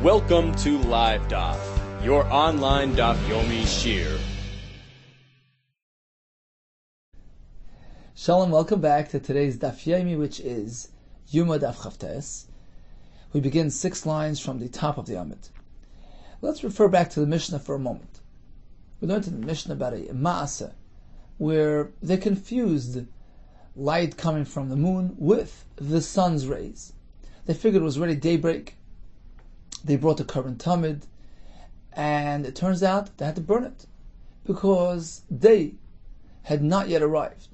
Welcome to Live Daf, your online Daf Yomi Shir. Shalom, welcome back to today's Daf Yomi, which is YOMA Daf Chavtes. We begin 6 lines from the top of the Amid. Let's refer back to the Mishnah for a moment. We learned in the Mishnah about a Ma'aseh, where they confused light coming from the moon with the sun's rays. They figured it was already daybreak. They brought the current tamid, and it turns out they had to burn it because day had not yet arrived.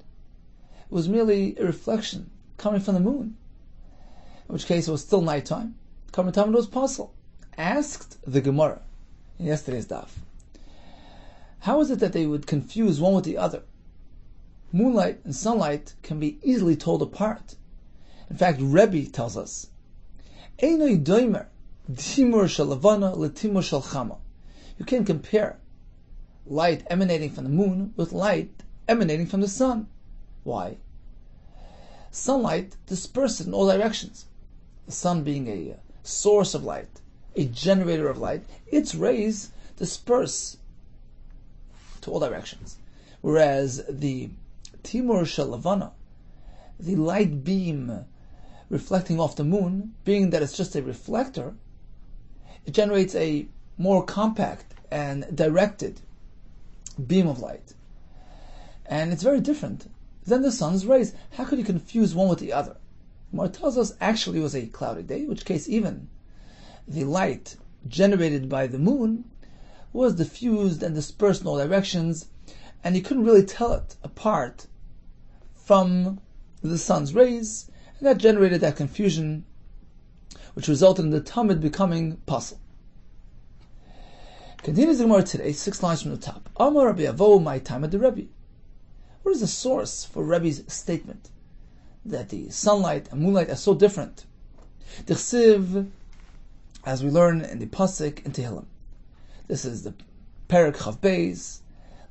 It was merely a reflection coming from the moon, in which case it was still nighttime. Current tamid was possible. Asked the Gemara in yesterday's daf, how is it that they would confuse one with the other? Moonlight and sunlight can be easily told apart. In fact, Rebbe tells us, Einoi doimer timur shel levana letimur shel chama. You can compare light emanating from the moon with light emanating from the sun. Why? Sunlight disperses in all directions. The sun being a source of light, a generator of light, its rays disperse to all directions. Whereas the timur shel levana, the light beam reflecting off the moon, being that it's just a reflector, it generates a more compact and directed beam of light. And it's very different than the sun's rays. How could you confuse one with the other? Gemara tells us actually it was a cloudy day, in which case even the light generated by the moon was diffused and dispersed in all directions, and you couldn't really tell it apart from the sun's rays, and that generated that confusion, which resulted in the Talmud becoming puzzle. Continues the Gemara today, 6 lines from the top. Amar Rabbi Avo, my time at the Rebbe. What is the source for Rebbe's statement that the sunlight and moonlight are so different? Dichsiv, as we learn in the Pasuk in Tehillim. This is the Perek Chav Beis,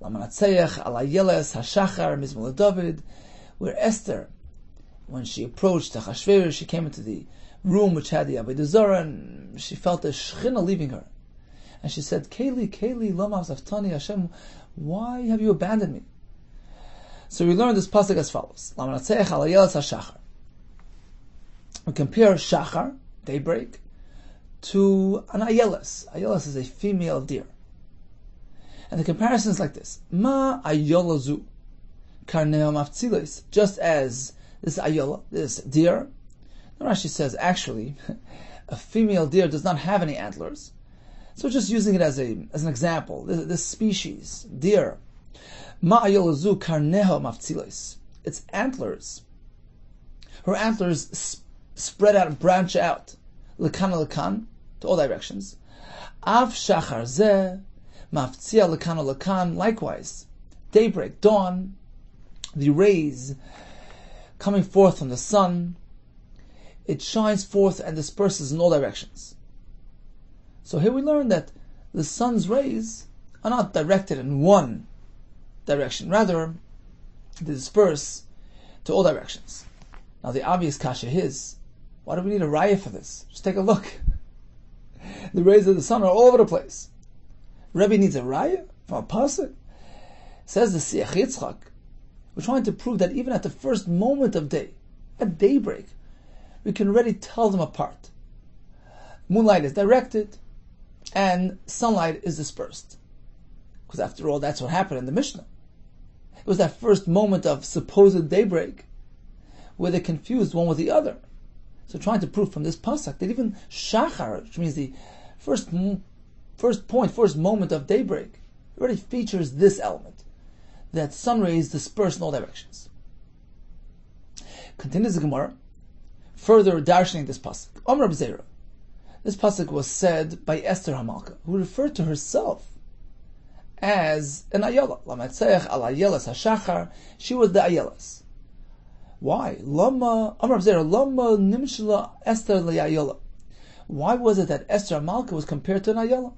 Lamanatzeach, Alayeles, Hashachar, Mizmor David, where Esther, when she approached Achashverosh, she came into the room which had the Avodah Zarah, and she felt the Shechina leaving her. And she said, Keli, Keli, Lama Zaftani Hashem, why have you abandoned me? So we learn this pasuk as follows. Lamanatzeach alayeles hashachar. We compare shachar, daybreak, to an ayeles. Ayeles is a female deer. And the comparison is like this. Ma ayolazu karneo maftzilos. Just as this ayola, this deer, Rashi says actually, a female deer does not have any antlers. So just using it as an example, this species, deer, ma'ayolazu karneho maftzilos. Its antlers, her antlers spread out and branch out, lekan to all directions. Av shachar zeh maftzia lekan. Likewise, daybreak, dawn, the rays coming forth from the sun, it shines forth and disperses in all directions. So here we learn that the sun's rays are not directed in one direction. Rather, they disperse to all directions. Now the obvious kasha is, why do we need a raya for this? Just take a look. The rays of the sun are all over the place. Rebbe needs a raya from a pasuk. Says the Siach Yitzchak, we're trying to prove that even at the first moment of day, at daybreak, we can already tell them apart. Moonlight is directed, and sunlight is dispersed. Because after all, that's what happened in the Mishnah. It was that first moment of supposed daybreak where they confused one with the other. So trying to prove from this pasuk that even shachar, which means the first moment of daybreak, already features this element, that sun rays disperse in all directions. Continues the Gemara, further darshaning this pasuk. Amar B'Zera. This pasuk was said by Esther Hamalka, who referred to herself as an ayola. Lamatzeach al ayeles hashachar. She was the ayeles. Why? Lama Amar B'Zera. Lama nimshla Esther le'ayola. Why was it that Esther Hamalka was compared to an ayola?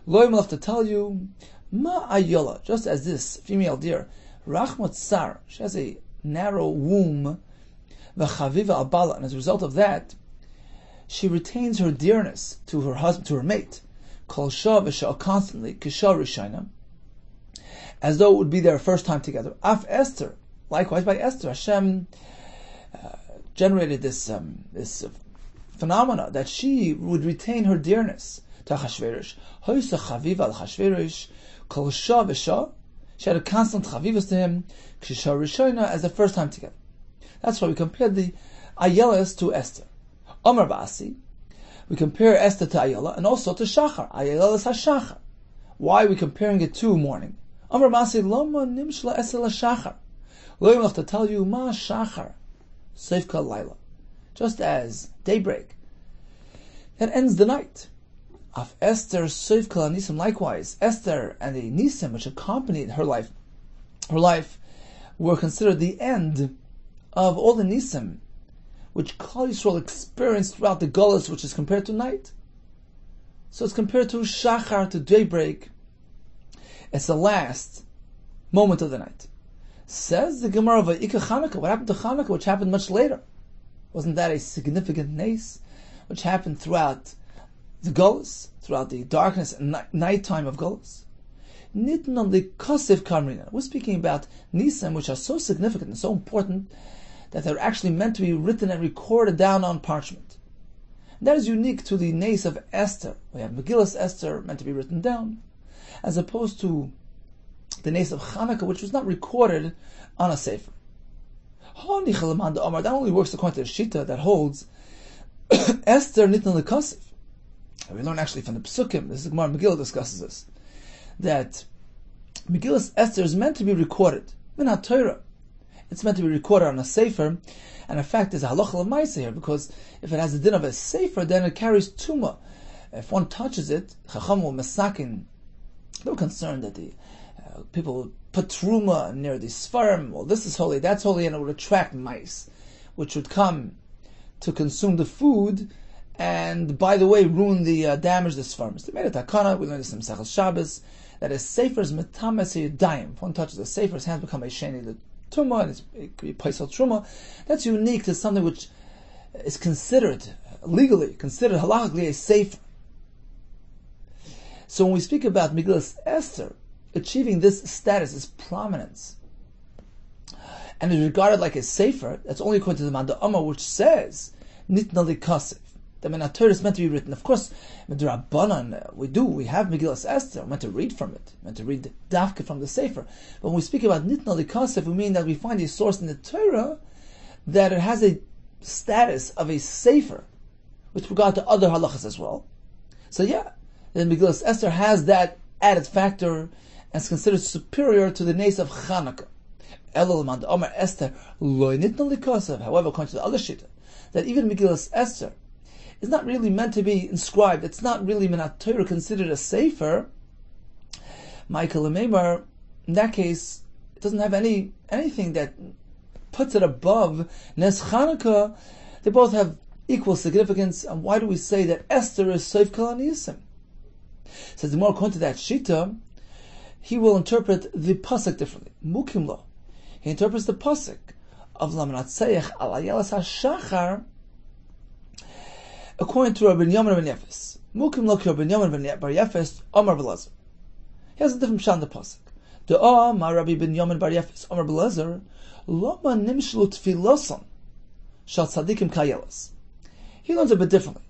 Lo yimel have to tell you, ma ayola. Just as this female deer, rachmat sar. She has a narrow womb, v'chaviva al bala, and as a result of that, she retains her dearness to her husband, to her mate, kol shah v'shah, constantly, kishah rishayna, as though it would be their first time together. Af Esther, likewise by Esther, Hashem generated this phenomena that she would retain her dearness to Achashverosh. Hoysa chaviva al Achashverosh, kol shah v'shah. She had a constant chavivas to him, kishah rishayna, as the first time together. That's why we compared the Ayelas to Esther. Omar Basi, we compare Esther to Ayela and also to Shachar. Ayelas HaShachar. Why are we comparing it to morning? Omar Basi, Loma Nimshla Esther LaShachar. Lo yimlach, to tell you, Ma Shachar, Seifka Laila. Just as daybreak, that ends the night. Of Esther, Seifka Nisim, likewise, Esther and the Nisim which accompanied her life were considered the end of all the Nisim which Klal Yisrael experienced throughout the Golus, which is compared to night. So it's compared to Shachar, to daybreak. It's the last moment of the night. Says the Gemara of Ika Chanukah. What happened to Chanukah, which happened much later? Wasn't that a significant nace, which happened throughout the Golus, throughout the darkness and nighttime of Golus? Nitnan likasiv kamrina. We're speaking about Nisim, which are so significant and so important that they're actually meant to be written and recorded down on parchment. And that is unique to the nace of Esther. We have Megillas Esther meant to be written down, as opposed to the nace of Chanukah, which was not recorded on a sefer. That only works according to the Shita that holds Esther nitnan likasiv. We learn actually from the Psukim, this is Gemara Megillah discusses this, that Megillas Esther is meant to be recorded. Min HaTorah. It's meant to be recorded on a sefer, and in fact there's a halacha l'maisa here, because if it has the din of a sefer, then it carries tumah. If one touches it, Chacham or Mesakin, they were concerned that the people would put truma near the sfarm, well this is holy, that's holy, and it would attract mice, which would come to consume the food, and by the way, ruin the damage the sfarms. They made a takana. We learned this in Masechus Shabbos, that a sefer is metames yadayim. If one touches a sefer, his hands become a sheni the tumah, and it could be paisal truma. That's unique to something which is considered legally, considered halachically a sefer. So when we speak about Megillas Esther achieving this status, this prominence, and is regarded like a sefer, that's only according to the Manda Amma, which says nitna likasiv. The Min HaTorah is meant to be written. Of course, Midrabanan, we have Megillas Esther, we're meant to read from it, we're meant to read Dafka from the Sefer. But when we speak about Nitna Likasef, we mean that we find a source in the Torah that it has a status of a Sefer, with regard to other halachas as well. So yeah, then Megillas Esther has that added factor, and is considered superior to the nace of Chanukah. Elul Mand Omer Esther, Lo Nitna Likasef. However, according to the other Shita, that even Megillas Esther is not really meant to be inscribed. It's not really Min HaTorah considered a sefer. Michael Lememar, in that case, it doesn't have anything that puts it above Nes Chanukah. They both have equal significance. And why do we say that Esther is Seif Kol HaNisim? Says the more according to that Shita, he will interpret the pasuk differently. Mukim lo. He interprets the pasuk of Lamanatseich al Ayelas HaShachar according to Rabbi Yehuda ben Yefes. Mukim lo ki Rabbi Yehuda bar Yefes Omar B'Lezer. He has a different pshat in the pasuk. De'amar Rabbi ben Yehuda bar Yefes Omar B'Lezer Loma nimshlu tfiloson shal tzadikim kayelas. He learns a bit differently.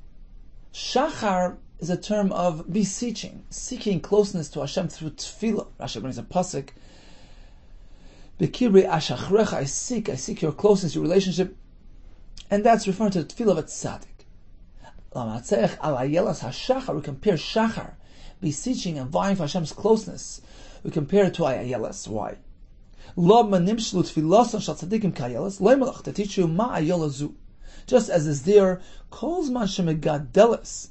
Shachar is a term of beseeching, seeking closeness to Hashem through tefillah. Rashi brings a pasuk. Bekibri ashachrecha, I seek your closeness, your relationship, and that's referring to the tefillah of a tzaddik. Lamatzeich al ayelas hashachar, we compare shachar, beseeching and vying for Hashem's closeness. We compare it to ayelas. Why? Lo manimshlu tfiloson shal tzadikim kayelas, lo malach, to teach you ma ayelazu. Just as is there, calls man shemegadelis.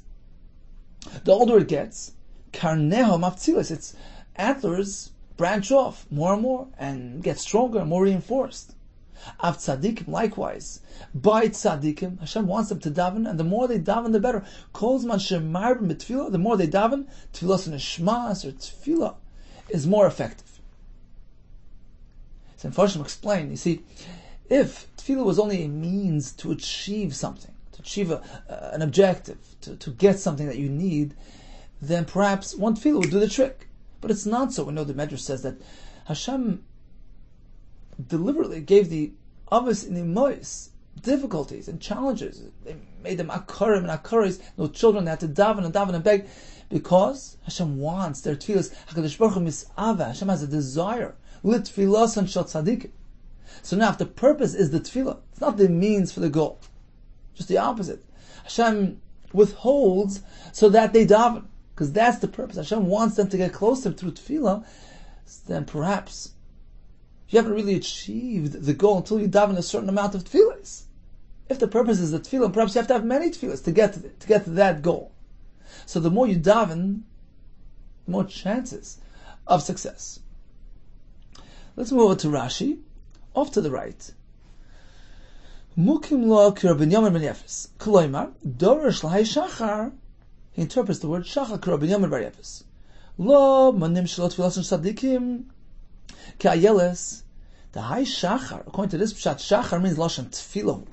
The older it gets, karneho maftzilis, its antlers branch off more and more and get stronger and more reinforced. Av tzadikim, likewise, by tzadikim, Hashem wants them to daven, and the more they daven, the better. Calls man shemar b'tefillah, the more they daven, tefillah neshmas or tefillah is more effective. So Mepharshim explain, you see, if tefillah was only a means to achieve something, to achieve an objective, to get something that you need, then perhaps one tefillah will do the trick. But it's not so. We know the Medrash says that Hashem deliberately gave the Avos and Imois difficulties and challenges. They made them akarim and akaris, no children. They had to daven and beg, because Hashem wants their tefillahs. HaKadosh Baruch Hu mis'ava. Hashem has a desire. Lit tefillas and shel tzadikim. So now, if the purpose is the tefillah, it's not the means for the goal. Just the opposite. Hashem withholds so that they daven, because that's the purpose. Hashem wants them to get closer through tefillah. Then perhaps you haven't really achieved the goal until you daven a certain amount of tefillahs. If the purpose is the tefillah, perhaps you have to have many tefillahs to get to that goal. So the more you daven, the more chances of success. Let's move over to Rashi, off to the right. Mukim lo Rabbi Yehuda ben Yefes. Koloimar, dorish lahai shachar. He interprets the word shachar Rabbi Yehuda ben Yefes. Lo manim shalot tefillas tzadikim ka'ayeles. The high shachar, according to this pshat, shachar means lashon tefillah.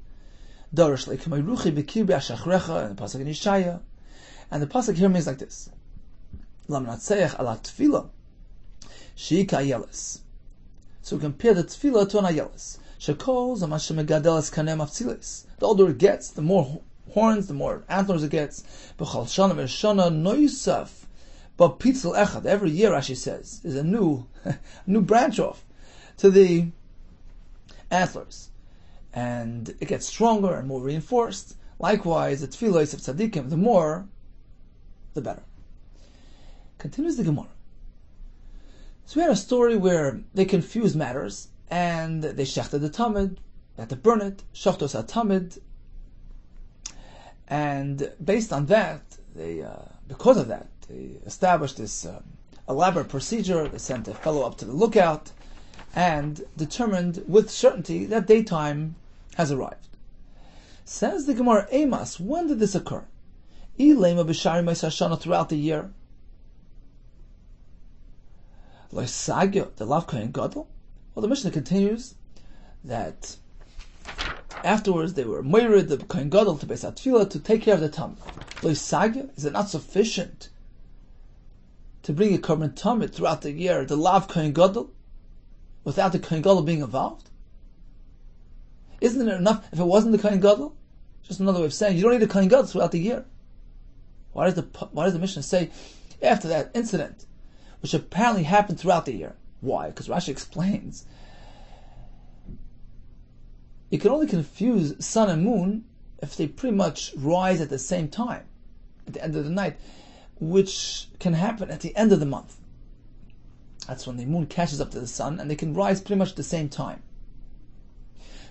Dorish le'kamay ruchi b'kir b'ashachrecha, in the pasuk in Yeshaya. And the pasuk here means like this: Lam natseich ala tefillah she ka'ayeles. So we compare the tefillah to an ayeles. Shekol zamashem megadeles kanem afzilis. The older it gets, the more horns, the more antlers it gets. B'chol shana v'shana noisaf. But pitzel echad, every year, Rashi says, is a new branch off to the antlers. And it gets stronger and more reinforced. Likewise, the tefillos of tzaddikim, the more, the better. Continues the Gemara. So we had a story where they confused matters, and they shechted the tamid, they had to burn it, shachtos ha-tamid, and based on that, because of that, they established this elaborate procedure. They sent a fellow up to the lookout and determined with certainty that daytime has arrived. Says the Gemara, Amos, when did this occur? Ilema b'shari meisashana, throughout the year. Loisagyo, the lav kohen gadol. Well, the Mishnah continues that afterwards they were moirid the kohen gadol to beis hatfilah to take care of the tamid. Loisagyo, is it not sufficient to bring a korban tamid throughout the year, the lav kohen gadol, without the kohen gadol being involved? Isn't it enough if it wasn't the kohen gadol? Just another way of saying you don't need a kohen gadol throughout the year. Why does the Mishnah say after that incident, which apparently happened throughout the year? Why? Because Rashi explains you can only confuse sun and moon if they pretty much rise at the same time, at the end of the night, which can happen at the end of the month. That's when the moon catches up to the sun, and they can rise pretty much at the same time.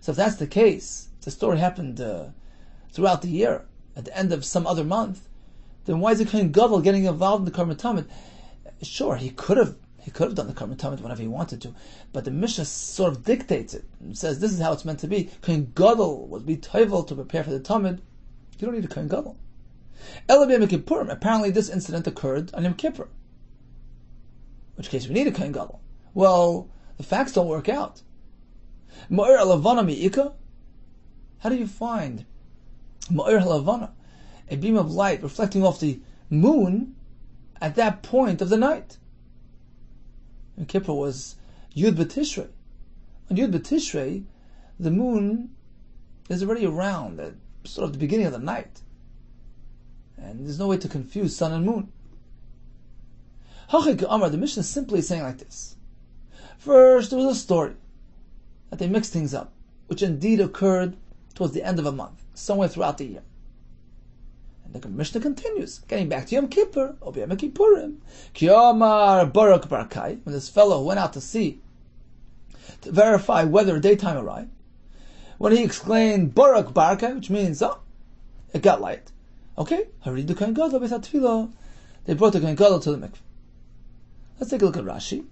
So if that's the case, if the story happened throughout the year, at the end of some other month, then why is the Kohen Gadol getting involved in the Korban Tamid? Sure, he could have done the Korban Tamid whenever he wanted to, but the Mishnah sort of dictates it and says this is how it's meant to be. Kohen Gadol would be toivel to prepare for the Tamid. You don't need a Kohen Gadol. Ela b'Yom Kippurim, apparently this incident occurred on Yom Kippur, in which case we need a Kohen Gadol. Well, the facts don't work out. Ma'ir halavana mi'ika? How do you find Ma'ir halavana, a beam of light reflecting off the moon at that point of the night? Yom Kippur was Yud B'Tishrei. On Yud B'Tishrei, the moon is already around at sort of the beginning of the night. And there's no way to confuse sun and moon. Hachik Amar, the Mishnah is simply saying like this. First, there was a story that they mixed things up, which indeed occurred towards the end of a month, somewhere throughout the year. And the Mishnah continues, getting back to Yom Kippur, or Yom Kippurim, Ki Omar Barak Barkai, when this fellow went out to sea to verify whether daytime arrived, when he exclaimed Barak Barkai, which means, it got light. Okay, Haridu Kohen Gadol Beis HaTfilah. They brought the Kohen Gadol to the mikveh. Let's take a look at Rashi,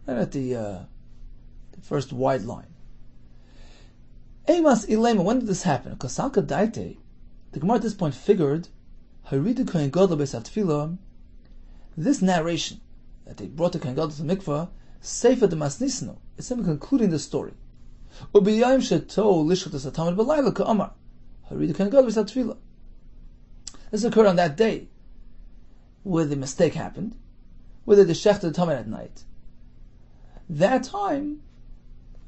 right at the first wide line. Eimas Ilema, when did this happen? Because Salka Daite, the Gemara at this point figured, Haridu Kohen Gadol Beis HaTfilah, this narration, that they brought the Kohen Gadol to the mikveh, Sefer de Masnisno, is simply concluding the story. Ubiyayim sheto lishchot es hatamid b'layla ka'amar. This occurred on that day where the mistake happened, where they shechted the tamid at night. That time,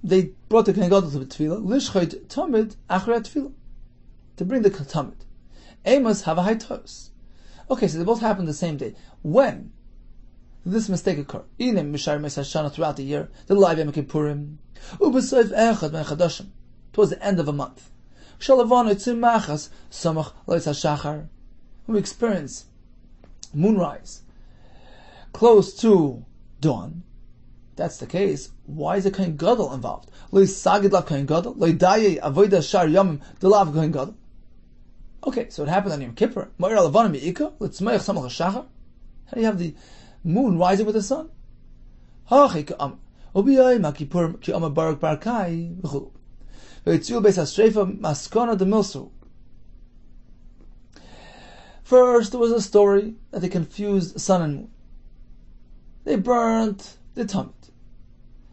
they brought the Kohen Gadol to the tefillah, lishchot tamid achra tefillah, to bring the tamid. Amos have a haitos. Okay, so they both happened the same day. When did this mistake occur? Inim mishar me'sashana throughout the year, the live Yom Kippurim, u'b'soif echad ben chadashim, towards the end of a month. Shalavanu tzim machas samach lois hashachar. When we experience moonrise close to dawn, that's the case. Why is the Kohen Gadol involved? Lo sagid lav Kohen Gadol, lo daye avoda shar yomim delav Kohen Gadol. Okay, so it happened on Yom Kippur. Ma'ir alavana mi'ika l'tzmeich samach hashachar. How do you have the moon rising with the sun? Hachi ka'am ubiyay ma Kippur ki amar barak barakai v'chulu v'yitzul beis ha'streifa maskana de milsu. First, there was a story that they confused sun and moon. They burnt the tamid.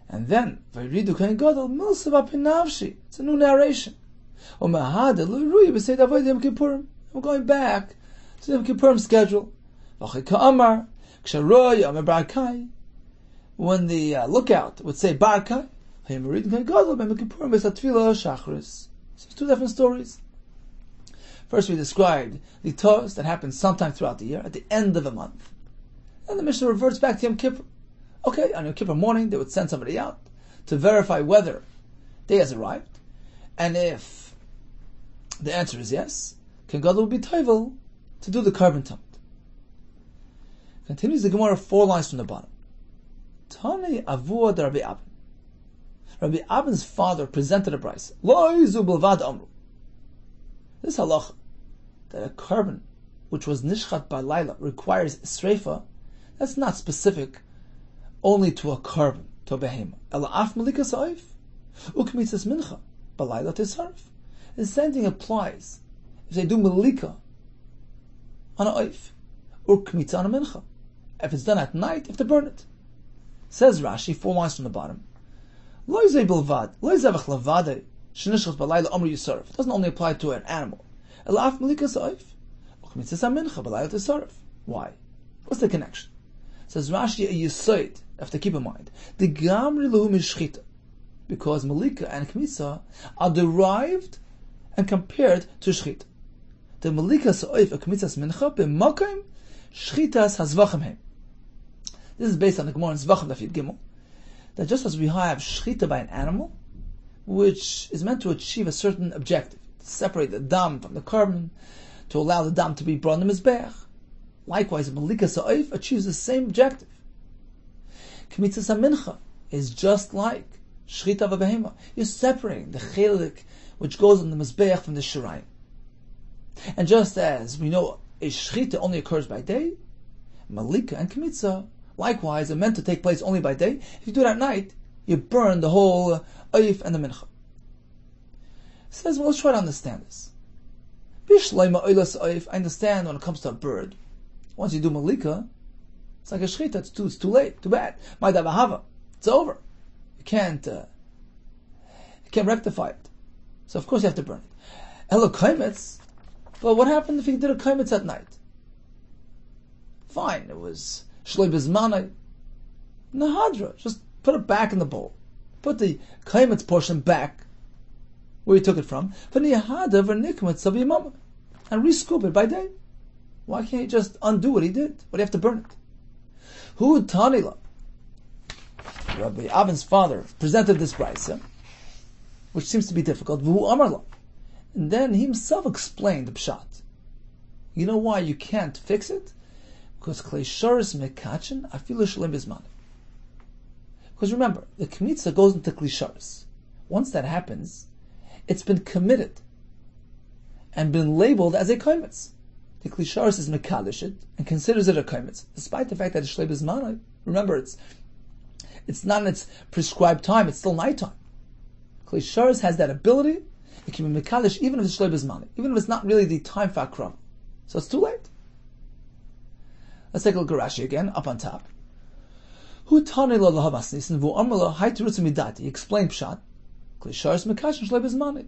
And then, Vayridu Kohen Gadol milsav apinavshi. It's a new narration. We're going back to the Yom Kippurim schedule. When the lookout would say Barkai, so it's two different stories. First we described the toast that happens sometime throughout the year, at the end of a month. And the Mishnah reverts back to Yom Kippur. Okay, on Yom Kippur morning, they would send somebody out to verify whether day has arrived. And if the answer is yes, Kohen Gadol will be toivel to do the carbon tamid. Continues the Gemara 4 lines from the bottom. Tani avua de Rabbi Abin. Rabbi Abin's father presented a brayso. Lo izu b'levad amru. This halacha, that a carbon which was nishchat by Laila requires sreifa, that's not specific only to a carbon, to a behema. Ela af malika sa'if, ukmitzas mincha, b'Laila tisarf. The same thing applies if they do malika on a oif, or kmitza on a mincha. If it's done at night, if they burn it. Says Rashi, 4 lines from the bottom. Lo yizay bilvad, lo yizavach lavade, shenishchot b'Laila amru yisarf. It doesn't only apply to an animal. Ela af malika sa'if, ukmitzas mincha, b'Laila tisarf. Why? What's the connection? Says Rashi, a yisoid, have to keep in mind. The gamri lehu mishchita, because malika and kmitza are derived and compared to shchita. The malika sa'if a kmitzas mincha b'makim shchitas hazvachim hem. This is based on the Gemara in Zvachim Daf Yud Gimel, that just as we have shchita by an animal, which is meant to achieve a certain objective, to separate the dam from the carbon, to allow the dam to be brought in the mizbeach, likewise malika sa'if achieves the same objective. Kmitzas mincha is just like shchita v'behema. You're separating the chelik which goes on the mizbeach from the shirayim. And just as we know a shchita only occurs by day, malika and kmitza likewise are meant to take place only by day. If you do it at night, you burn the whole oif and the mincha. He says, well, let's try to understand this. I understand when it comes to a bird. Once you do malika, it's like a shchita, it's too late, too bad. It's over. You can't rectify it. So of course you have to burn it. Elo kaimetz, but what happened if you did a kaimetz at night? Fine, it was shloi bizmanai. Nahadra, just put it back in the bowl. Put the kaimetz portion back where you took it from. And re-scoop it by day. Why can't you just undo what he did? Why do you have to burn it? Hu tanila. Rabbi Abin's father presented this brayso, which seems to be difficult. V'hu amarla. And then he himself explained the pshat. You know why you can't fix it? Because klei sharis mekachin afilu shalem bizman. Because remember, the kmitza goes into klei sharis. Once that happens, it's been committed and been labeled as a kaimetz. The klei sharis is mekadosh it and considers it a kaimetz, despite the fact that it's shlei bizman. Remember, it's not in its prescribed time; it's still nighttime. Klei sharis has that ability. It can be mekadosh even if it's shloi bizman, even if it's not really the time for akrav. So it's too late. Let's take a look at Rashi again, up on top. Hu tani lo lahavasnis and vu amrla hay terutzim midati. He explained pshat. Kli sharis mekashin shloi bizmani.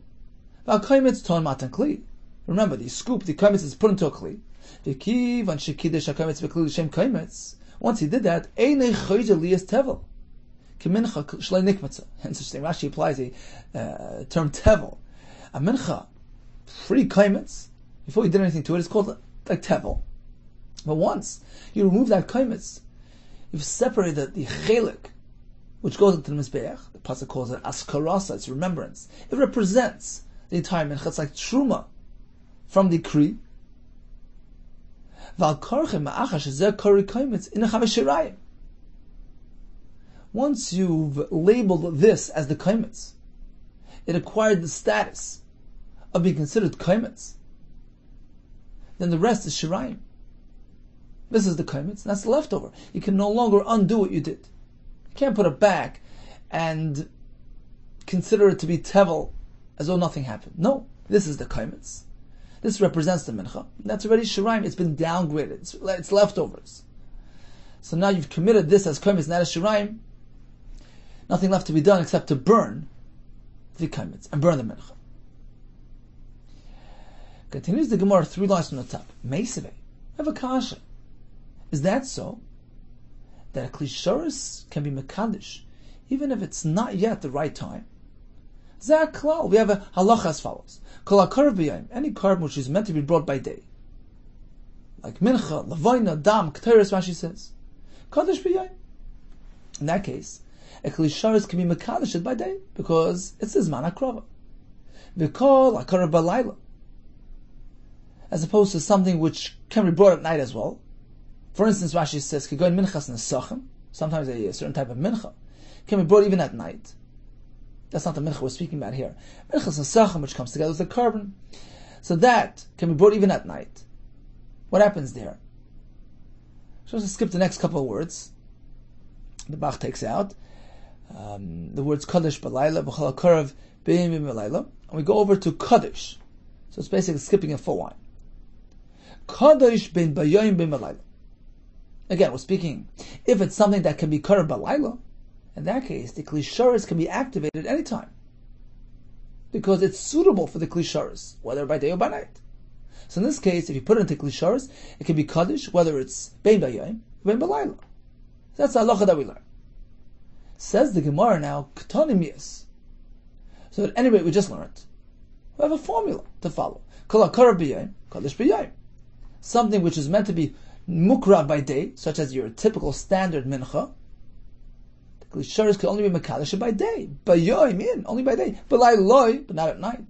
V'al kaimetz ton matan kli. Remember, the scoop, the kaimitz is put into a kli. Once he did that, interesting, Rashi applies a term tevel. A mincha, free kaimitz, before you did anything to it, it's called like tevel. But once you remove that kaimitz, you've separated the chelik, which goes into the mizbeach. The pasuk calls it askarasa, it's remembrance. It represents the entire mincha. It's like truma from the kri. Once you've labeled this as the kaimitz, it acquired the status of being considered kaimitz. Then the rest is shirayim. This is the kaimitz, and that's the leftover. You can no longer undo what you did. You can't put it back and consider it to be tevel as though nothing happened. No, this is the kaimitz. This represents the mincha. That's already shirayim. It's been downgraded. It's leftovers. So now you've committed this as kaimitz, not as shirayim. Nothing left to be done except to burn the kaimitz and burn the mincha. Continues the Gemara 3 lines from the top. Meiseve, I have a kasha. Is that so? That a klisharis can be mekadosh even if it's not yet the right time? Zaklal, we have a halacha as follows. Kol akarv b'yayim, any carb which is meant to be brought by day. Like mincha, levayna, dam, k'teres, Rashi says. Kadosh b'yayim. In that case, a klisharis can be mekadosh by day because it's the zman hakrava. V'kol akarv b'layla. As opposed to something which can be brought at night as well. For instance, Rashi says, "Kigoin minchas nesachem." Sometimes a certain type of mincha can be brought even at night. That's not the mincha we're speaking about here. Minchas nesachem, which comes together with the carbon, so that can be brought even at night. What happens there? So let's skip the next couple of words. The Bach takes out the words kadosh b'layla, b'chol hakarev b'yayim b'layla, and we go over to kadosh. So it's basically skipping a full line. Kadosh ben b'yayim b'layla. Again, we're speaking, if it's something that can be karev b'layla, in that case, the klisharis can be activated anytime. Because it's suitable for the klisharis, whether by day or by night. So in this case, if you put it into klisharis, it can be kaddish, whether it's bein b'yayim, bein b'layla. That's the halacha that we learn. Says the Gemara now, k'tonim yes. So at any rate, we just learned. We have a formula to follow. Kol hakarev b'yayim, kaddish b'yayim. Something which is meant to be mukrav by day, such as your typical standard mincha, the klisharis can only be mekadosh by day. B'yayim, only by day. B'layla, but not at night.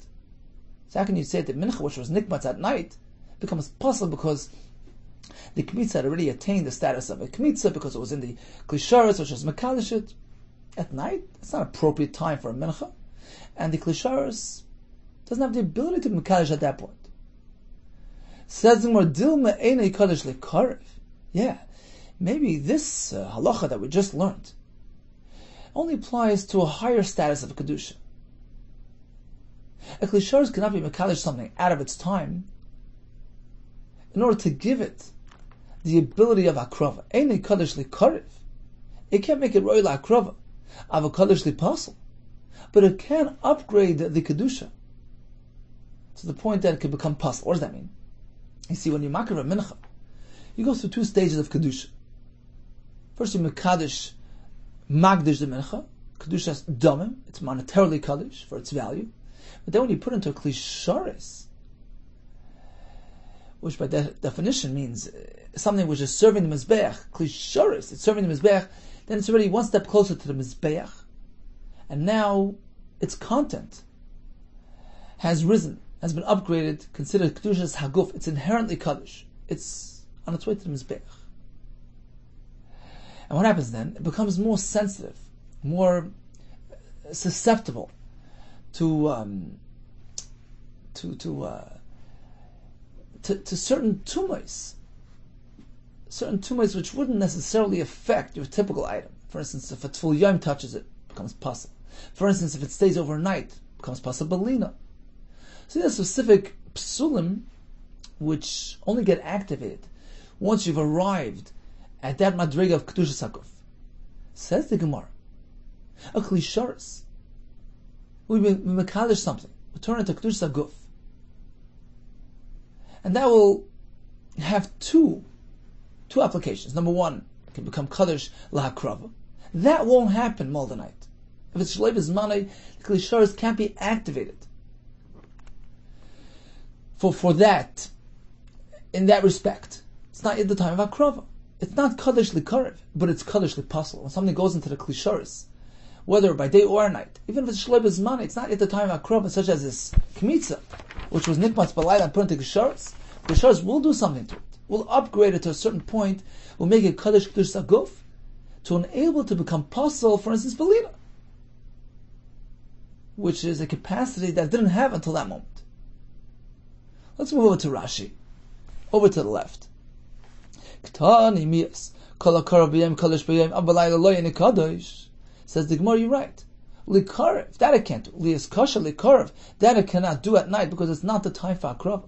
So how can you say that mincha, which was nikmatz at night, becomes possible because the kmitza had already attained the status of a kmitza because it was in the klisharis, which was mekadosh at night? It's not an appropriate time for a mincha, and the klisharis doesn't have the ability to be mekadosh at that point. Says the more dilma einay kadosh lekarev. Yeah, maybe this halacha that we just learned only applies to a higher status of a kedusha. A klisharis cannot be mekadosh something out of its time in order to give it the ability of akrava. Einay kadosh lekarev. It can't make it roy la akrava of a kadosh lipasul, but it can upgrade the kedusha to the point that it can become pasul. What does that mean? You see, when you makar a mincha, you go through 2 stages of kedusha. First, you mekadosh magdish the mincha. Kedusha's domim, it's monetarily kaddish for its value. But then when you put into a klisharis, which by definition means something which is serving the mizbeach, klisharis, it's serving the mizbeach, then it's already one step closer to the mizbeach, and now its content has risen, has been upgraded, considered Kedusha's Haguf. It's inherently Kaddish. It's on its way to the Mizbeach. And what happens then? It becomes more sensitive, more susceptible to certain tumors which wouldn't necessarily affect your typical item. For instance, if a tful yom touches it, it becomes possible. For instance, if it stays overnight, it becomes possibilina. So there are specific psulim which only get activated once you've arrived at that madriga of Kedushas Hakuf. Says the Gemara, a klisharis, we mekadosh something, we turn it to Kedushas Hakuf. And that will have two applications. Number one, it can become Kaddish Lahakrava. That won't happen more than night. If it's Shleib Zmanei, the Kli Sharis can't be activated. For that, in that respect, it's not at the time of Akrava. It's not Kaddish Likarev, but it's Kaddish Lipasal. When something goes into the Kli Sharis, whether by day or night, even if it's Shleib Zmanei, it's not at the time of Akrava, such as this Kmitza, which was Nikmatz Balayla and put into Kli Sharis. Kli Sharis will do something to it. We'll upgrade it to a certain point. We'll make it Kaddish Kedush Saguf to enable it to become possible, for instance, Belina, which is a capacity that it didn't have until that moment. Let's move over to Rashi, over to the left. Says the Gemara, you're right. Likarev, that it can't do. Lias kasha likarev, that it cannot do at night because it's not the time for akrava.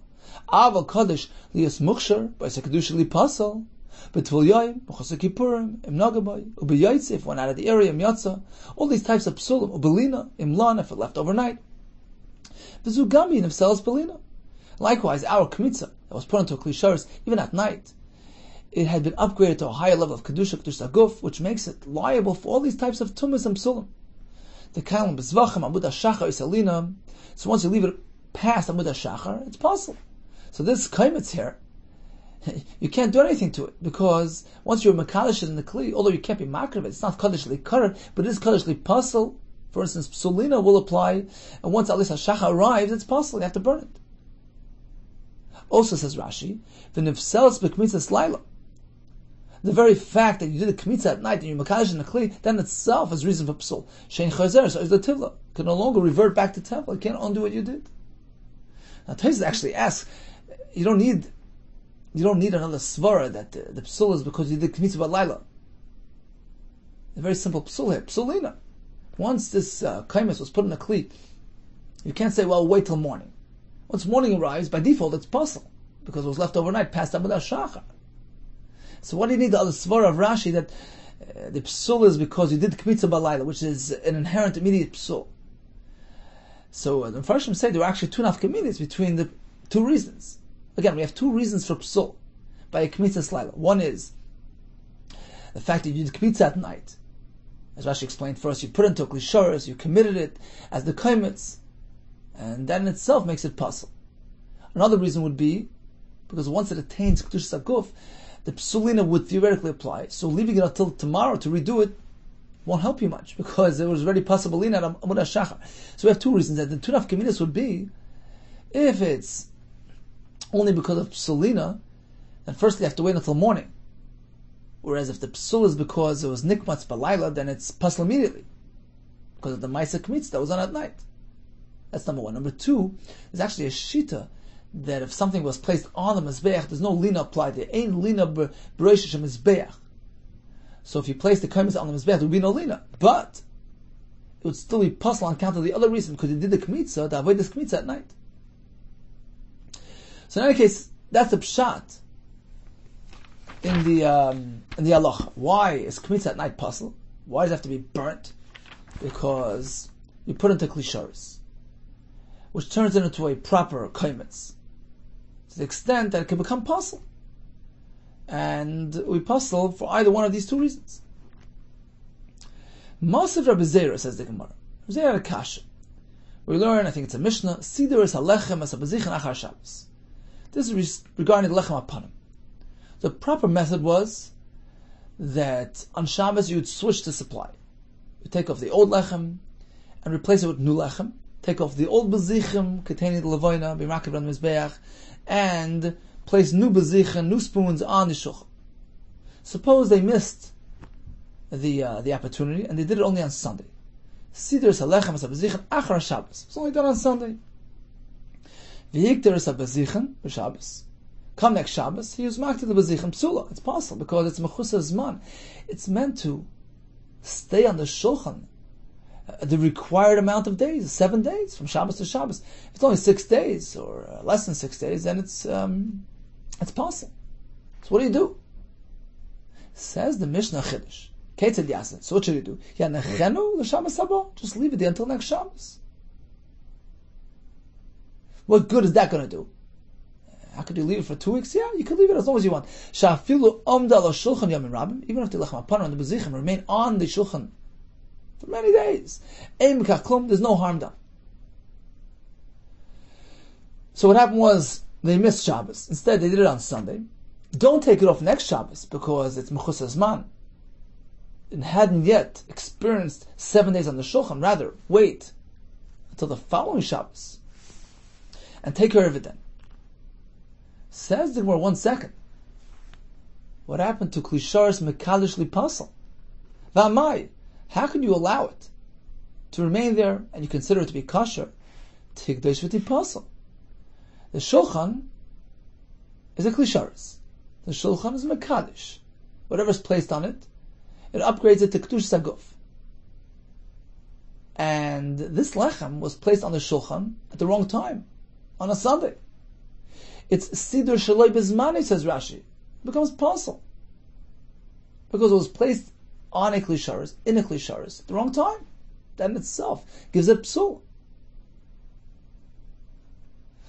Aval kaddish lias mukshar by sekadusha lipasal, betvul yayim, b'chasa kippurim, im nagabay, ubeyaitze if went out of the area, im yatza, all these types of psulim, ubelina, im lan if it left overnight, v'zugami if sells belina. Likewise, our kmitza that was put into a Kli Sharis even at night, it had been upgraded to a higher level of kedusha, kedusha guf, which makes it liable for all these types of tumas and psulim. The kalim bezvachim amud hashachar isalina. So once you leave it past amud hashachar, it's possible. So this kaimitz here, you can't do anything to it because once you're makadosh in the kli, although you can't be makar of it, it's not kaddish likar, but it is kaddish lipasal. For instance, psulina will apply, and once alis hashachar arrives, it's possible. You have to burn it. Also says Rashi, v'nifselas b'kmitzas laila. The very fact that you did a kmitza at night and you makadosh in the kli, then itself is reason for psul. Shein chazer, so is the tivla. Can no longer revert back to temple. You can't undo what you did. Now Taisus actually asks, you don't need another svara that the psul is because you did kmitza b'layla. A very simple psul here, psulina. Once this kaimis was put in a kli, you can't say, well, wait till morning. Once morning arrives, by default it's possible because it was left overnight past Amud HaShachar. So what do you need the other svara of Rashi that the psul is because you did kmitza b'layla, which is an inherent immediate psul? So the Mepharshim say there are actually two nafkaminis between the two reasons. Again, we have two reasons for psul by a kmitza slayla. One is the fact that you did kmitza at night. As Rashi explained, first you put it into a Kli Sharis, you committed it as the kaimitz, and that in itself makes it possible. Another reason would be because once it attains Kedush Saguf, the psulina would theoretically apply. So leaving it until tomorrow to redo it won't help you much because it was already possible at Amud HaShachar. So we have two reasons. That the two nafkaminas would be if it's only because of psulina, then first you have to wait until morning. Whereas if the psul is because it was nikmatz balayla, then it's pasal immediately because of the ma'aseh kmitz that was on at night. That's number one. Number two, there's actually a shita that if something was placed on the mizbeach, there's no lina applied there. Ain't lina b'reishish mizbeach. So if you place the kaimis on the mizbeach, there would be no lina. But it would still be possible on account of the other reason because you did the kmitza to avoid this kmitza at night. So in any case, that's a pshat in the halacha. Why is kmitza at night possible? Why does it have to be burnt? Because you put it into Kli Sharis, which turns it into a proper kaimitz, to the extent that it can become possible. And we possible for either one of these two reasons. Masiv Rabbi Zera, says the Gemara. Rabbi Zera Kasha. We learn, I think it's a Mishnah, Sider is halechem as a bezichan achar Shabbos. This is regarding the lechem apanim. The proper method was that on Shabbos you would switch the supply. You take off the old lechem and replace it with new lechem. Take off the old bezichim containing the levoina, b'makav on the mizbeach, and place new bezichim, new spoons on the shulchan. Suppose they missed the opportunity and they did it only on Sunday. Siddur salechem as a bezichim achar Shabbos. It's only done on Sunday. V'hikter as a bezichim b'Shabbos. Come next Shabbos, he was marked to the bezichim psula. It's possible because it's mechusa zman. It's meant to stay on the shulchan the required amount of days, 7 days from Shabbos to Shabbos. If it's only 6 days or less than 6 days, then it's possible. So what do? Says the Mishnah Chiddush. Ketzad Yasin. So what should you do? Yanechenu l'Shabbos haba. Just leave it there until next Shabbos. What good is that going to do? How could you leave it for 2 weeks? Yeah, you could leave it as long as you want. Sha'afilu amda ala shulchan yamim rabim, even if the lechem apanim and the bezichim remain on the shulchan for many days. Ein b'kach klum, there's no harm done. So what happened was, they missed Shabbos. Instead, they did it on Sunday. Don't take it off next Shabbos, because it's mechus hazman. It hadn't yet experienced 7 days on the shulchan. Rather, wait until the following Shabbos and take care of it then. Says the Gemara, 1 second. What happened to klisharis mekalish lipasal? V'amai, how can you allow it to remain there and you consider it to be kosher? Tigdosh v'tipasal. The shulchan is a klisharis. The shulchan is mekalish. Whatever is placed on it, it upgrades it to kedush saguf. And this lechem was placed on the shulchan at the wrong time, on a Sunday. It's sidur shaloi bizmani, says Rashi. It becomes pasul because it was placed on a klisharis, in a klisharis, at the wrong time. That in itself gives it psul.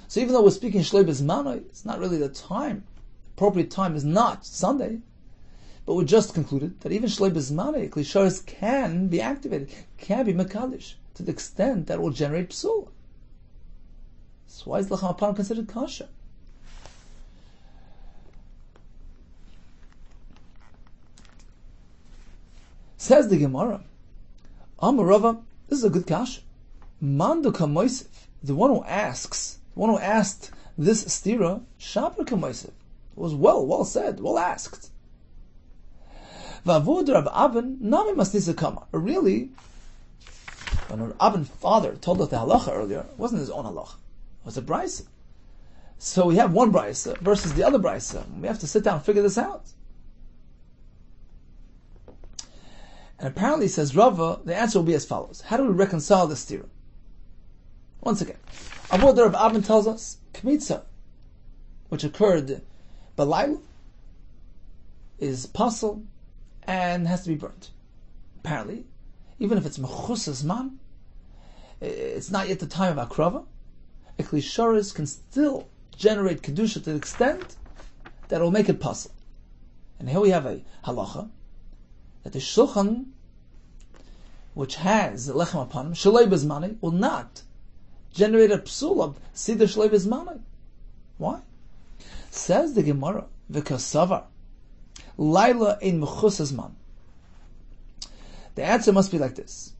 So even though we're speaking shaloi bizmani, it's not really the time. Appropriate time is not Sunday. But we just concluded that even shaloi bizmani, klisharis can be activated, can be mekadish, to the extent that it will generate psul. So why is lechem apanim considered kosher? Says the Gemara, Amar Rava, this is a good kasha. Mandu kamoisif, the one who asked this stira, shaper kamoisif, was well said, well asked. Vavud Rab Abin, nami masnisa kama. Really, when Rab Abin's father told us the halacha earlier, it wasn't his own halacha, it was a brisa. So we have one brisa versus the other brisa. We have to sit down and figure this out. And apparently, says Rava, the answer will be as follows. How do we reconcile this stira? Once again, Avodah Rab Abin tells us, Kmitza, which occurred Balayla, is pasul and has to be burnt. Apparently, even if it's mechus hazman, it's not yet the time of akrava, a klisharis can still generate kedusha to the extent that it will make it pasul. And here we have a halacha, that the shulchan, which has lechem apanim, shaloi bezmani, will not generate a psul of siddur shaloi bezmani. Why? Says the Gemara, v'kasavar, laila ein mechus hazman. The answer must be like this.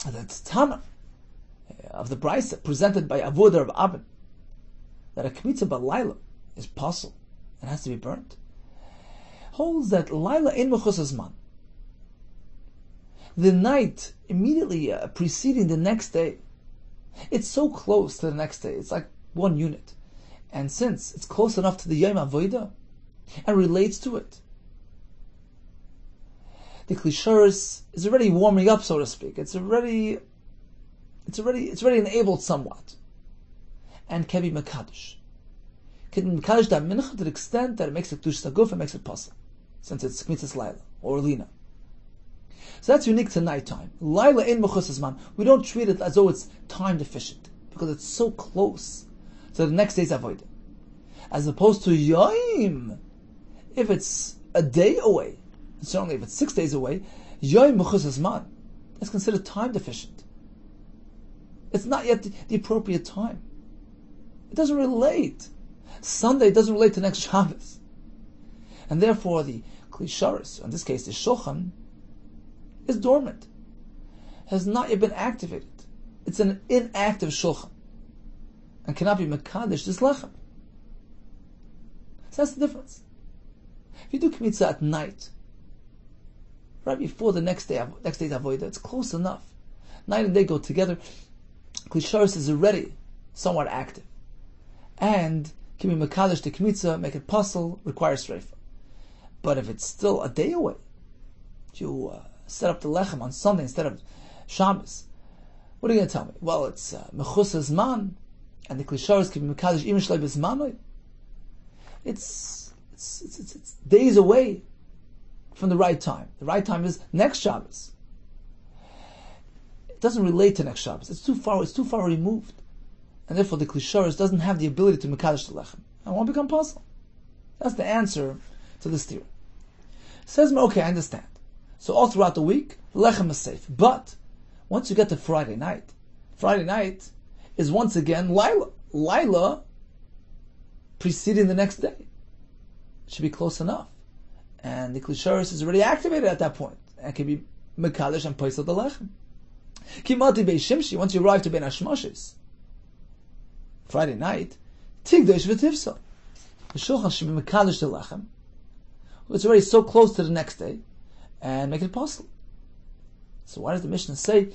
That's Tana of the brisa presented by Avodah Rab Abin, that a kmitza b'laila is pasul and has to be burnt, holds that laila ein mechus hazman. The night immediately preceding the next day, it's so close to the next day, it's like one unit. And since it's close enough to the Yom Avodah and relates to it, the klisharis is already warming up, so to speak. It's already enabled somewhat, and can be mekadosh. Can be mekadosh that mincha to the extent that it makes it kedush saguf and makes it pasul, since it's kmitzas laila or lina. So that's unique to nighttime. Laila in mechus hazman. We don't treat it as though it's time deficient because it's so close to the next day's avodah, as opposed to yom. If it's a day away, and certainly if it's 6 days away, yom mechus hazman, that's considered time deficient. It's not yet the appropriate time. It doesn't relate. Sunday doesn't relate to next Shabbos, and therefore the klisharis, in this case the shulchan, is dormant, has not yet been activated. It's an inactive shulchan, and cannot be mekadesh this lechem. So that's the difference. If you do kmitza at night, right before the next day's avodah, it's close enough. Night and day go together. Klisharis is already somewhat active, and can be mekadesh the kmitza, make it pasul, requires streifa. But if it's still a day away, you set up the lechem on Sunday instead of Shabbos, what are you going to tell me? Well, it's mechus hazman, and the klisharis can be mekadesh im shlei bezmanoi. It's days away from the right time. The right time is next Shabbos. It doesn't relate to next Shabbos. It's too far removed. and therefore the klisharis doesn't have the ability to mekadosh the lechem. I won't become puzzled. That's the answer to this theory. Says, okay, I understand. So all throughout the week, the lechem is safe. But once you get to Friday night is once again Lila. Lila preceding the next day. It should be close enough. And the klisharis is already activated at that point and can be mekadosh and paisel the lechem. Kimati bei shimshi, once you arrive to ben hashmoshes, Friday night, tigdosh v'tivsa. The shulchan should be mekadosh the lechem. It's already so close to the next day, and make it possible. So why does the Mishnah say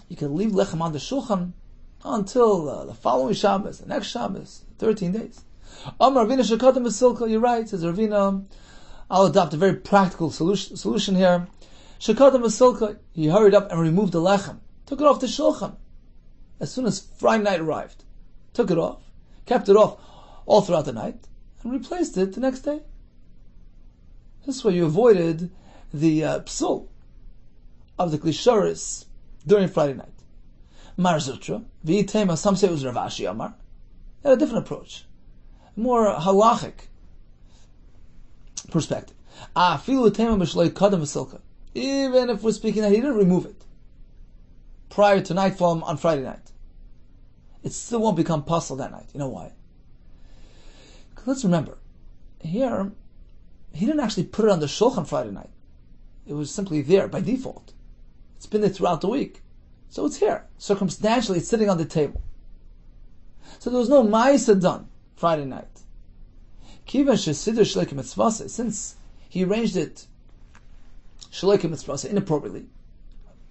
you can leave lechem on the shulchan until the following Shabbos, the next Shabbos, 13 days? Amar Ravina shekatam v'silka. You're right, says Ravina. I'll adopt a very practical solution here. Shekatam v'silka. He hurried up and removed the lechem, took it off the shulchan as soon as Friday night arrived. Took it off, kept it off all throughout the night, and replaced it the next day. This way you avoided the psul of the klisharis during Friday night. Mar Zutra, v'itema, some say it was Rav Ashi Amar. They had a different approach, a more halachic perspective. Even if we're speaking that he didn't remove it prior to nightfall on Friday night, it still won't become possible that night. You know why? Let's remember, here, he didn't actually put it on the shulchan Friday night. It was simply there by default. It's been there throughout the week. So it's here. Circumstantially, it's sitting on the table. So there was no ma'isa done Friday night. Since he arranged it shleikim mitzvasa inappropriately,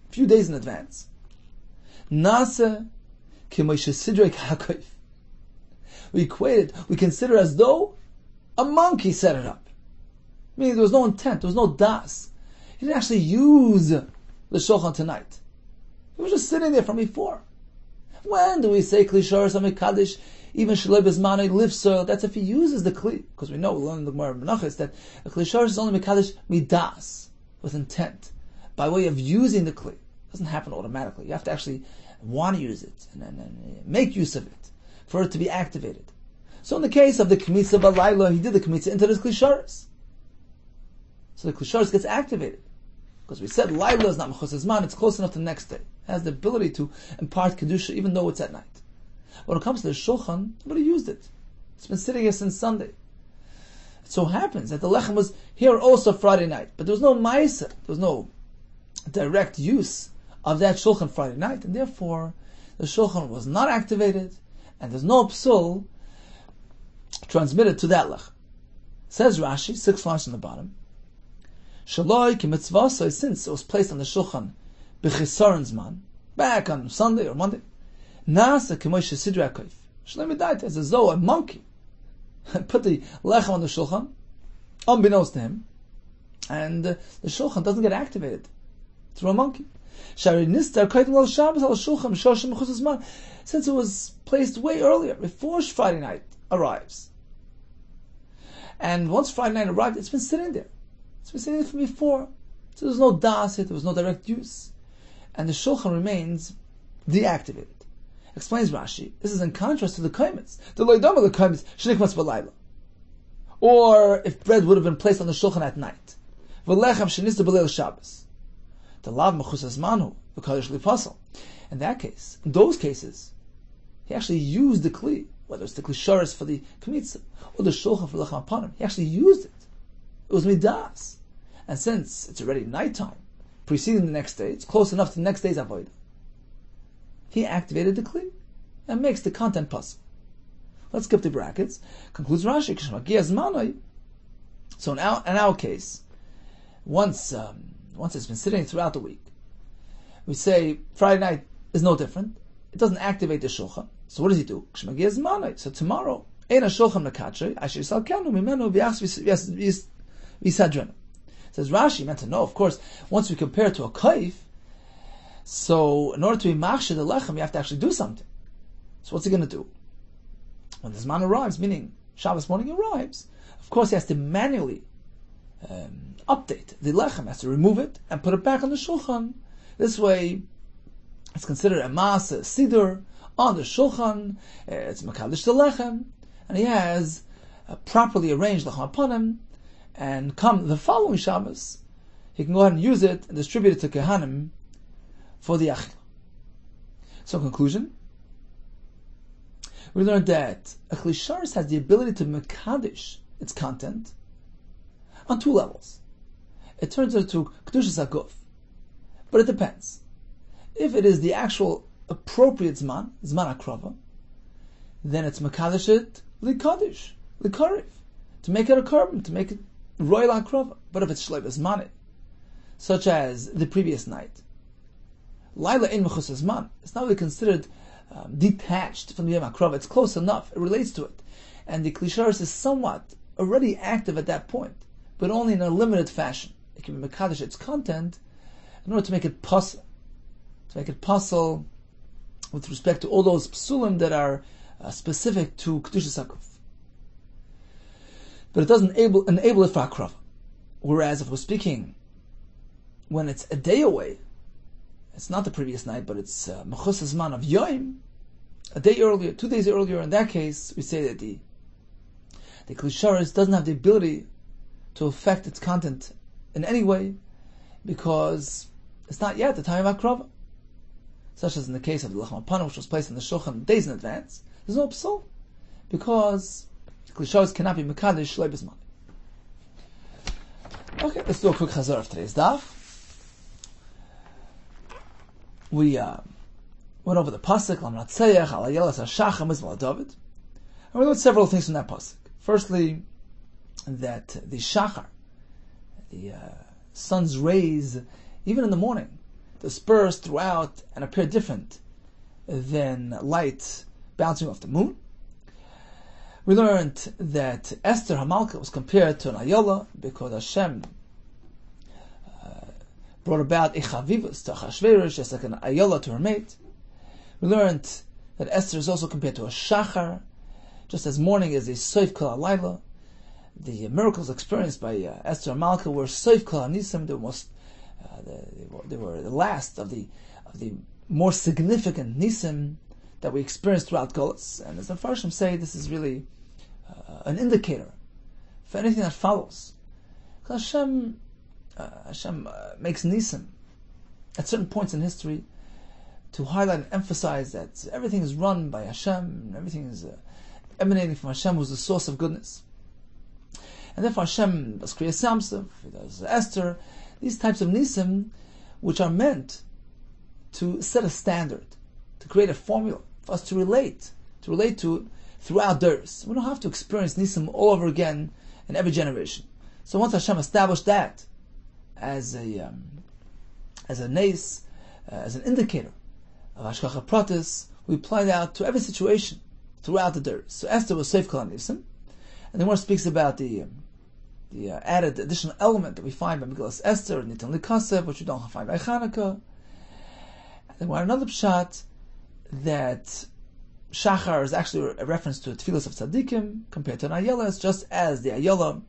a few days in advance, we consider as though a monkey set it up. Meaning there was no intent, there was no das. He didn't actually use the shulchan tonight. It was just sitting there from before. When do we say kli sharas hamikadosh, even shalei bezmanei lifso? That's if he uses the kli, because we know we learn in the Gemara Menachos that a kli sharas is only mikadosh midas, with intent, by way of using the kli. It doesn't happen automatically. You have to actually want to use it and make use of it for it to be activated. So in the case of the kmitza balayla, he did the kmitza into the kli sharas. So the kli sharas gets activated. Because we said Laila is not Mechus Man, it's close enough to the next day. It has the ability to impart Kedusha even though it's at night. When it comes to the Shulchan, nobody used it. It's been sitting here since Sunday. It so happens that the Lechem was here also Friday night, but there was no Ma'aseh, there was no direct use of that Shulchan Friday night, and therefore the Shulchan was not activated, and there's no Psul transmitted to that Lechem. Says Rashi, 6 lines on the bottom, Shaloi ki mitzvah, since it was placed on the shulchan b'chisaron zman, back on Sunday or Monday, nasa k'moish sidra koif. Shaloi midayt, as though a monkey put the lechem on the shulchan, unbeknownst to him, and the shulchan doesn't get activated through a monkey. Shari nistar koif al Shabbos al shulchan shoshim mechus zman, since it was placed way earlier, before Friday night arrives. And once Friday night arrived, it's been sitting there. It's been sitting there from before. So there's no das, there was no direct use. And the shulchan remains deactivated. Explains Rashi, this is in contrast to the kaimitz. The loydama the kaimitz, shnikmas b'layla. Or if bread would have been placed on the shulchan at night. V'lechem shenista b'leil Shabbos. The lav mechus azmanu, the kadosh lifasal. In that case, in those cases, he actually used the kli, whether it's the kli sharas for the kmitza, or the shulchan for lechem apanim. He actually used it. It was midas. And since it's already nighttime, preceding the next day, it's close enough to the next day's avodah, he activated the kli and makes the content possible. Let's skip the brackets. Concludes Rashi. So in our case, once it's been sitting throughout the week, we say Friday night is no different. It doesn't activate the shulchan. So what does he do? So tomorrow, says Rashi, meant to know, of course, once we compare it to a kaif, so in order to be machshir the lechem, you have to actually do something. So what's he going to do? When the Zman arrives, meaning Shabbos morning arrives, of course he has to manually update the lechem, has to remove it and put it back on the shulchan. This way, it's considered a maaseh siddur On the shulchan, it's mekadesh the lechem, and he has properly arranged lechem aponim, and come the following Shabbos, he can go ahead and use it and distribute it to Kehanim for the Achila. So, in conclusion, we learned that a Kli Sharis has the ability to mekadesh its content on two levels. It turns into Kedushas HaGuf, but it depends. If it is the actual appropriate Zman HaKrava, then it's mekadesh it Likadesh, Likariv, to make it a carbon, to make it Royal HaKrava. But if it's Shleib Zmani, such as the previous night, Laila in Mechus Zman, it's not really considered detached from the Yom HaKrava. It's close enough, it relates to it. And the Kli Sharis is somewhat already active at that point, but only in a limited fashion. It can be mekadesh its content in order to make it possible. To make it possible with respect to all those psulim that are specific to Kedushas HaGuf. But it doesn't enable it for HaKrava. Whereas if we're speaking when it's a day away, it's not the previous night, but it's Mechus Zman of Yom, a day earlier, 2 days earlier. In that case, we say that the Kli Sharis doesn't have the ability to affect its content in any way, because it's not yet the time of HaKrava. Such as in the case of the Lechem Aponim, which was placed in the Shulchan days in advance, there's no psul, because the Kli Sharis cannot be Mekadesh Shleib Zman. Okay, let's do a quick chazar of today's daf. We went over the pasuk, Lam Natzayach, Al Ayelas HaShachar Mizmor David, and we learned several things from that pasuk. Firstly, that the Shachar, the sun's rays, even in the morning, disperse throughout and appear different than light bouncing off the moon. We learned that Esther Hamalka was compared to an Ayola because Hashem brought about Echavivus to Achashverosh, just like an Ayola to her mate. We learned that Esther is also compared to a Shachar, just as morning is a Soif Kol HaLayla. The miracles experienced by Esther and Malka were Soif Kol HaNisim. They were the last of the more significant Nisim that we experienced throughout Golus. And as the Farshim say, this is really an indicator for anything that follows. Hashem makes Nisim at certain points in history to highlight and emphasize that everything is run by Hashem, and everything is emanating from Hashem, who's the source of goodness. And therefore Hashem does Kriyas Yamsuf, He does Esther, these types of Nisim, which are meant to set a standard, to create a formula for us to relate to throughout Durs. We don't have to experience Nisim all over again in every generation. So once Hashem established that as a nes, as an indicator of Hashgacha Pratis, we apply that to every situation throughout the Durs. So Esther was Soif Kol HaNisim, and the Gemara speaks about the added additional element that we find by Megillas Esther, Nitan Likasev, which we don't find by Chanukah. And then we have another pshat that Shachar is actually a reference to a Tfilos of Tzaddikim compared to an Ayelah, just as the Ayelah,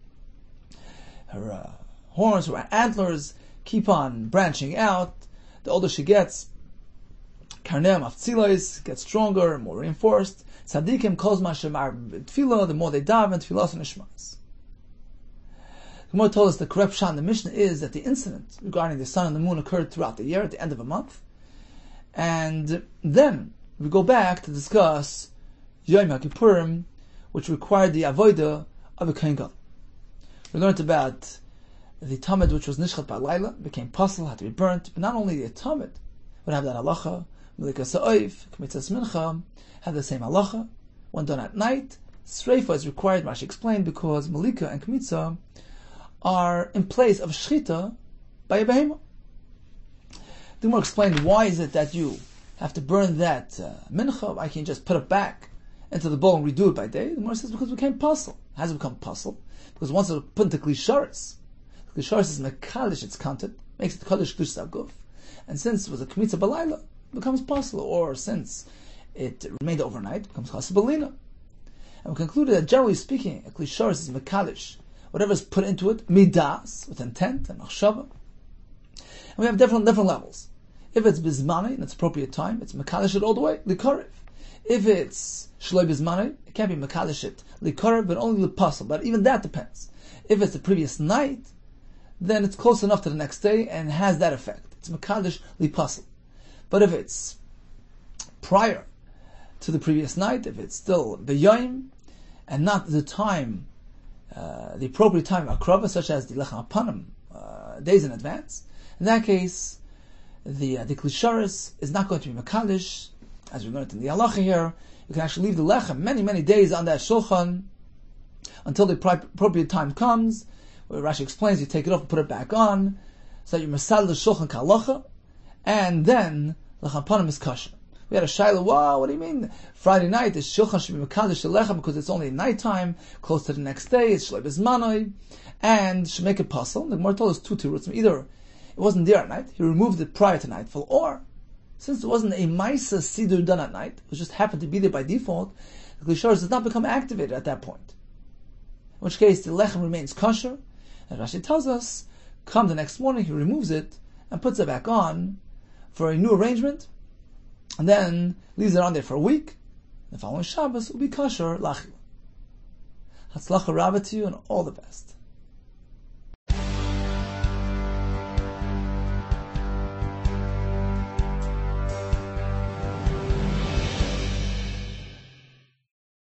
her horns, her antlers keep on branching out. The older she gets, Karneim Avtzilos gets stronger, more reinforced. Tzaddikim Kozma Shemar Tfilah, the more they daven, Tfilos and Ishmas. The Gemara told us the correct pshat in the Mishnah is that the incident regarding the sun and the moon occurred throughout the year, at the end of a month. And then we go back to discuss Yom HaKippurim, which required the avodah of a Kohen Gadol. We learned about the Tamid, which was Nishchat by Laila, became puzzle, had to be burnt. But not only the Tamid would have that halacha, Melika Sa'oif, Kmitzas Mincha, have the same halacha. When done at night, Sreifa is required, Rashi explained, because Melika and Kmitzah are in place of Shchita by a Behemah. The Gemara explained, why is it that you have to burn that mincha? Why can't you just put it back into the bowl and redo it by day? The Gemara says, because it became puzzle. How does it become puzzle? Because once it's put into Kli Sharis, the Kli Sharis is mekalish its content, makes it Kaddish Kedushas HaGuf. And since it was a Kmitza Balayla, it becomes puzzle. Or since it remained overnight, it becomes Chasa Balina. And we concluded that generally speaking, a Kli Sharis is mekalish whatever is put into it, midas, with intent and machshava. And we have different levels. If it's bizmani in its appropriate time, it's mekalish it all the way, likarev. If it's shloi bizmanoi, it can't be mekadesh it likara, but only l'pasal. But even that depends. If it's the previous night, then it's close enough to the next day and has that effect. It's mekadesh l'pasal. But if it's prior to the previous night, if it's still b'yoyim and not the time, the appropriate time of akrava, such as the lechem apanim, days in advance, in that case, the klisharis is not going to be mekadesh, as we learned in the halacha here. You can actually leave the lechem many days on that shulchan until the appropriate time comes, where Rashi explains you take it off and put it back on, so that you masal the shulchan kalacha, and then lechem apanim is kosher. We had a shaila, wow, what do you mean? Friday night, the shulchan should be mekadesh lechem because it's only nighttime, close to the next day, it's shloi bizmanoi, and should make it possible. The Gemara told us two roots. Either it wasn't there at night, he removed it prior to nightfall, or since it wasn't a Maisa Siddur done at night, it just happened to be there by default, the Klisharis does not become activated at that point. In which case, the Lechem remains kosher, and Rashi tells us, come the next morning, he removes it, and puts it back on, for a new arrangement, and then leaves it on there for a week. The following Shabbos will be kosher, lachil. Hatzlacha Rabbah to you, and all the best.